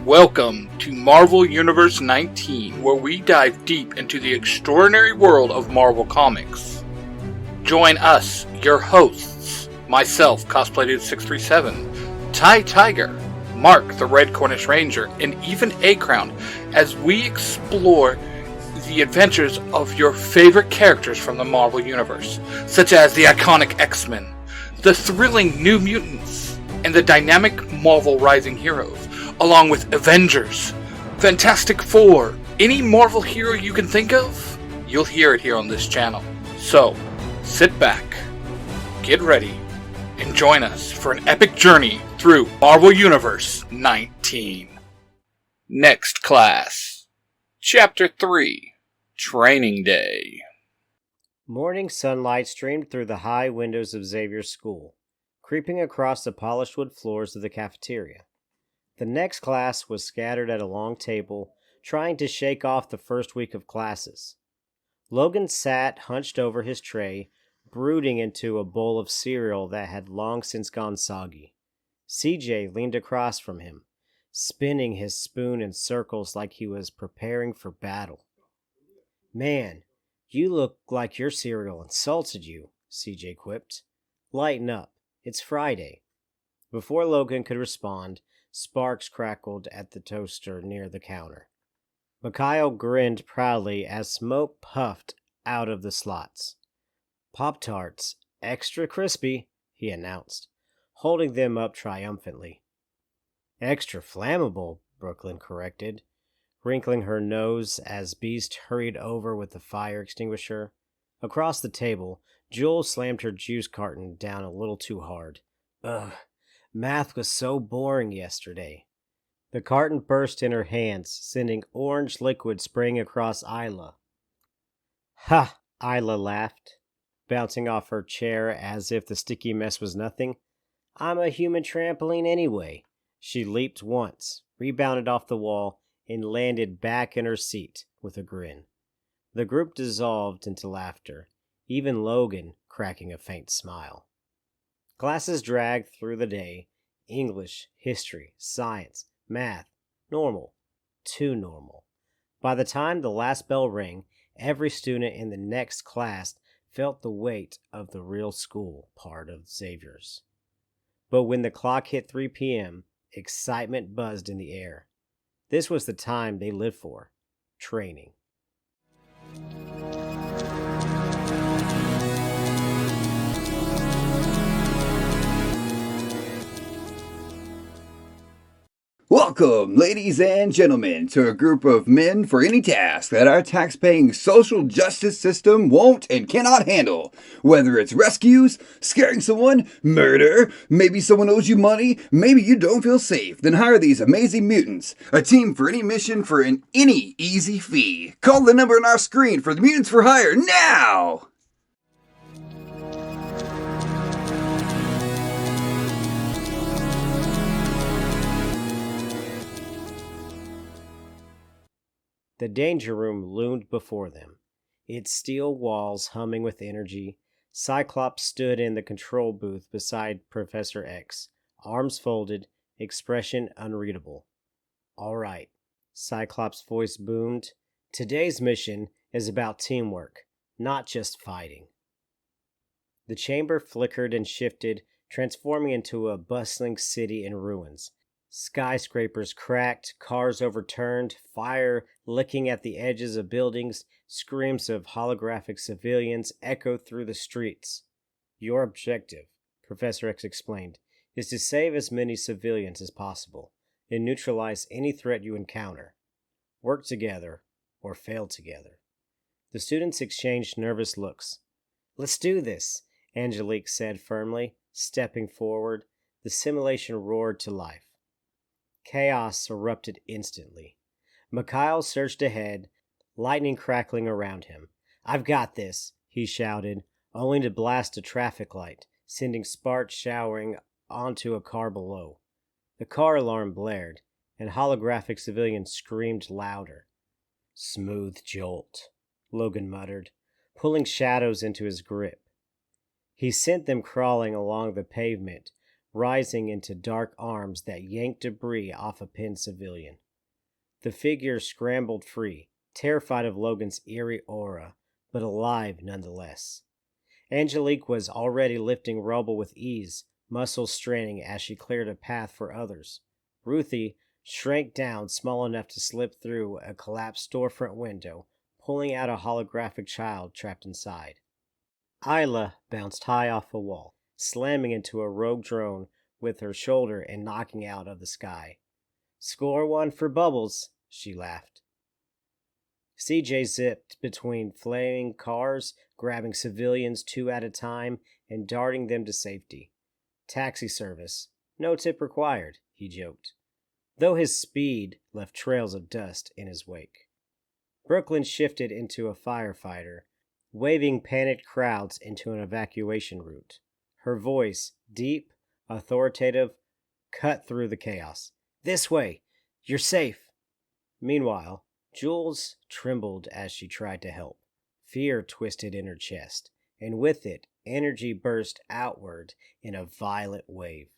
Welcome to Marvel Universe 19, where we dive deep into the extraordinary world of Marvel Comics. Join us, your hosts, myself, CosplayDude637, Ty Tiger, Mark the Red Cornish Ranger, and even A-Crown, as we explore the adventures of your favorite characters from the Marvel Universe, such as the iconic X-Men, the thrilling New Mutants, and the dynamic Marvel Rising Heroes, along with Avengers, Fantastic Four, any Marvel hero you can think of, you'll hear it here on this channel. So, sit back, get ready, and join us for an epic journey through Marvel Universe 19. Next class. Chapter 3, Training Day. Morning sunlight streamed through the high windows of Xavier's school, creeping across the polished wood floors of the cafeteria. The next class was scattered at a long table, trying to shake off the first week of classes. Logan sat hunched over his tray, brooding into a bowl of cereal that had long since gone soggy. CJ leaned across from him, spinning his spoon in circles like he was preparing for battle. "Man, you look like your cereal insulted you," CJ quipped. "Lighten up. It's Friday." Before Logan could respond, sparks crackled at the toaster near the counter. Mikhail grinned proudly as smoke puffed out of the slots. "Pop-Tarts, extra crispy," he announced, holding them up triumphantly. "Extra flammable," Brooklyn corrected, wrinkling her nose as Beast hurried over with the fire extinguisher. Across the table, Jewel slammed her juice carton down a little too hard. "Ugh. Math was so boring yesterday." The carton burst in her hands, sending orange liquid spraying across Isla. "Ha!" Isla laughed, bouncing off her chair as if the sticky mess was nothing. "I'm a human trampoline anyway." She leaped once, rebounded off the wall, and landed back in her seat with a grin. The group dissolved into laughter, even Logan cracking a faint smile. Classes dragged through the day. English, history, science, math, normal, too normal. By the time the last bell rang, every student in the next class felt the weight of the real school part of Xavier's. But when the clock hit 3 p.m., excitement buzzed in the air. This was the time they lived for, training. Welcome, ladies and gentlemen, to a group of men for any task that our tax-paying social justice system won't and cannot handle. Whether it's rescues, scaring someone, murder, maybe someone owes you money, maybe you don't feel safe, then hire these amazing mutants. A team for any mission for any easy fee. Call the number on our screen for the Mutants for Hire now! The danger room loomed before them, its steel walls humming with energy. Cyclops stood in the control booth beside Professor X, arms folded, expression unreadable. "All right," Cyclops' voice boomed. "Today's mission is about teamwork, not just fighting." The chamber flickered and shifted, transforming into a bustling city in ruins. Skyscrapers cracked, cars overturned, fire licking at the edges of buildings, screams of holographic civilians echoed through the streets. "Your objective," Professor X explained, "is to save as many civilians as possible and neutralize any threat you encounter. Work together or fail together." The students exchanged nervous looks. "Let's do this," Angelique said firmly, stepping forward. The simulation roared to life. Chaos erupted instantly. Mikhail surged ahead, lightning crackling around him. "I've got this," he shouted, only to blast a traffic light, sending sparks showering onto a car below. The car alarm blared, and holographic civilians screamed louder. "Smooth jolt," Logan muttered, pulling shadows into his grip. He sent them crawling along the pavement, rising into dark arms that yanked debris off a pinned civilian. The figure scrambled free, terrified of Logan's eerie aura, but alive nonetheless. Angelique was already lifting rubble with ease, muscles straining as she cleared a path for others. Ruthie shrank down small enough to slip through a collapsed storefront window, pulling out a holographic child trapped inside. Isla bounced high off a wall, slamming into a rogue drone with her shoulder and knocking out of the sky. "Score one for Bubbles," she laughed. CJ zipped between flaming cars, grabbing civilians 2 at a time and darting them to safety. "Taxi service. No tip required," he joked, though his speed left trails of dust in his wake. Brooklyn shifted into a firefighter, waving panicked crowds into an evacuation route. Her voice, deep, authoritative, cut through the chaos. "This way! You're safe!" Meanwhile, Jules trembled as she tried to help. Fear twisted in her chest, and with it, energy burst outward in a violent wave.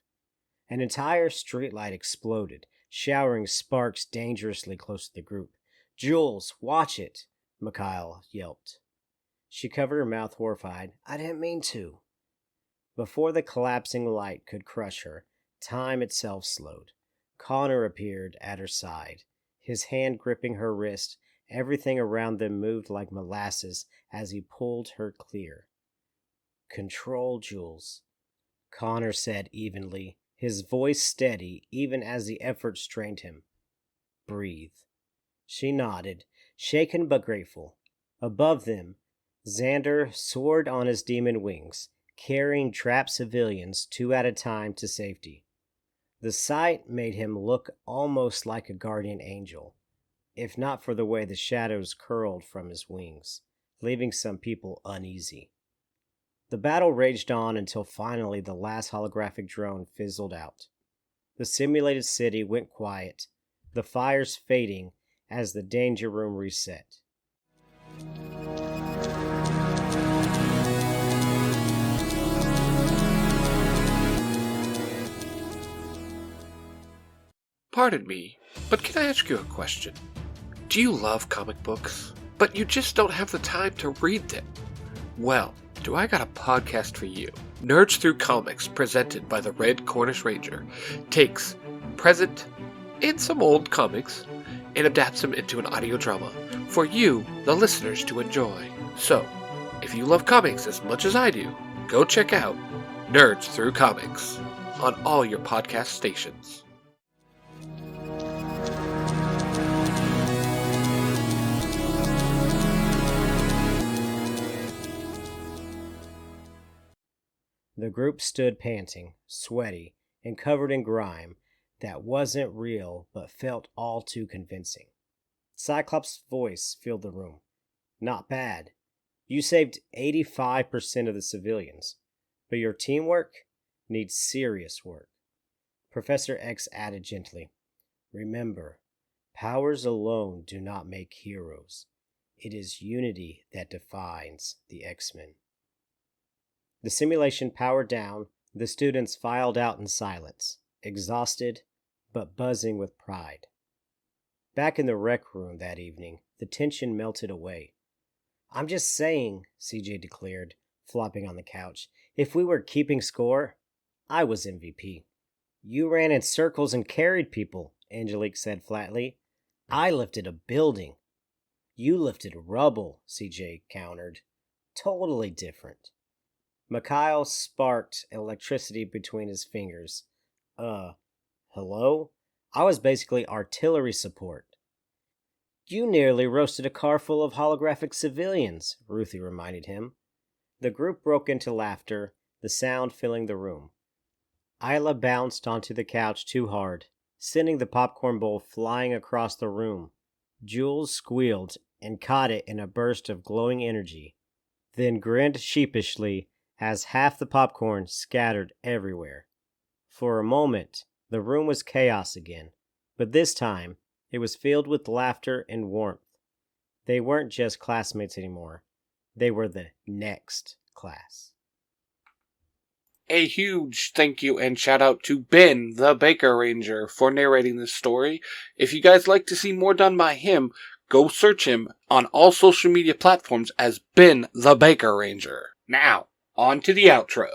An entire streetlight exploded, showering sparks dangerously close to the group. "Jules, watch it!" Mikhail yelped. She covered her mouth, horrified. "I didn't mean to." Before the collapsing light could crush her, time itself slowed. Connor appeared at her side, his hand gripping her wrist. Everything around them moved like molasses as he pulled her clear. "Control, Jules," Connor said evenly, his voice steady even as the effort strained him. "Breathe." She nodded, shaken but grateful. Above them, Xander soared on his demon wings, carrying trapped civilians 2 at a time to safety. The sight made him look almost like a guardian angel, if not for the way the shadows curled from his wings, leaving some people uneasy. The battle raged on until finally the last holographic drone fizzled out. The simulated city went quiet, the fires fading as the danger room reset. Pardon me, but can I ask you a question? Do you love comic books, but you just don't have the time to read them? Well, do I got a podcast for you. Nerds Through Comics, presented by the Red Cornish Ranger, takes present and some old comics and adapts them into an audio drama for you, the listeners, to enjoy. So, if you love comics as much as I do, go check out Nerds Through Comics on all your podcast stations. The group stood panting, sweaty, and covered in grime that wasn't real but felt all too convincing. Cyclops' voice filled the room. "Not bad. You saved 85% of the civilians, but your teamwork needs serious work." Professor X added gently, "Remember, powers alone do not make heroes. It is unity that defines the X-Men." The simulation powered down, the students filed out in silence, exhausted but buzzing with pride. Back in the rec room that evening, the tension melted away. "I'm just saying," CJ declared, flopping on the couch, "if we were keeping score, I was MVP." "You ran in circles and carried people," Angelique said flatly. "I lifted a building." "You lifted rubble," CJ countered. "Totally different." Mikhail sparked electricity between his fingers. Hello? I was basically artillery support." "You nearly roasted a car full of holographic civilians," Ruthie reminded him. The group broke into laughter, the sound filling the room. Isla bounced onto the couch too hard, sending the popcorn bowl flying across the room. Jules squealed and caught it in a burst of glowing energy, then grinned sheepishly as half the popcorn scattered everywhere. For a moment, the room was chaos again, but this time, it was filled with laughter and warmth. They weren't just classmates anymore. They were the next class. A huge thank you and shout out to Ben, the Baker Ranger, for narrating this story. If you guys like to see more done by him, go search him on all social media platforms as Ben, the Baker Ranger. Now, on to the outro.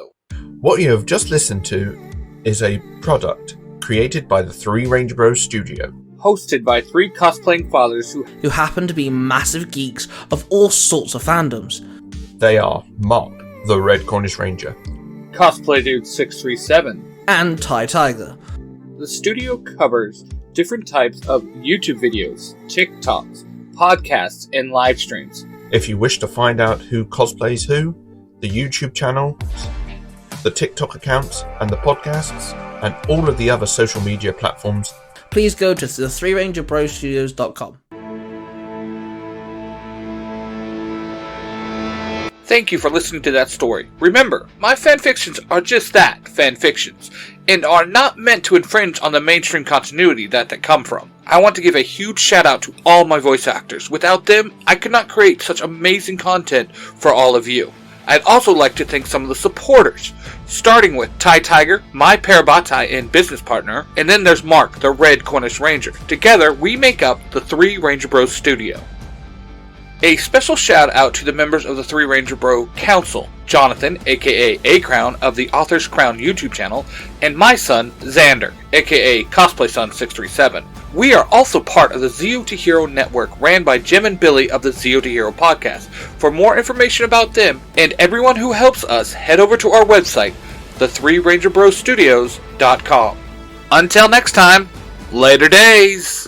What you have just listened to is a product created by the Three Ranger Bros Studio. Hosted by three cosplaying fathers who happen to be massive geeks of all sorts of fandoms. They are Mark, the Red Cornish Ranger, Cosplay Dude 637, and Ty Tiger. The studio covers different types of YouTube videos, TikToks, podcasts, and live streams. If you wish to find out who cosplays who, the YouTube channel, the TikTok accounts, and the podcasts, and all of the other social media platforms, please go to the3rangerbrostudios.com. Thank you for listening to that story. Remember, my fanfictions are just that, fanfictions, and are not meant to infringe on the mainstream continuity that they come from. I want to give a huge shout out to all my voice actors. Without them, I could not create such amazing content for all of you. I'd also like to thank some of the supporters, starting with Ty Tiger, my Parabatai and business partner, and then there's Mark, the Red Cornish Ranger. Together, we make up the Three Ranger Bros Studio. A special shout out to the members of the Three Ranger Bro Council, Jonathan, aka A-Crown of the Author's Crown YouTube channel, and my son, Xander, aka Cosplay Son 637. We are also part of the Zeo to Hero network ran by Jim and Billy of the Zeo to Hero podcast. For more information about them and everyone who helps us, head over to our website, the3rangerbrostudios.com. Until next time, later days!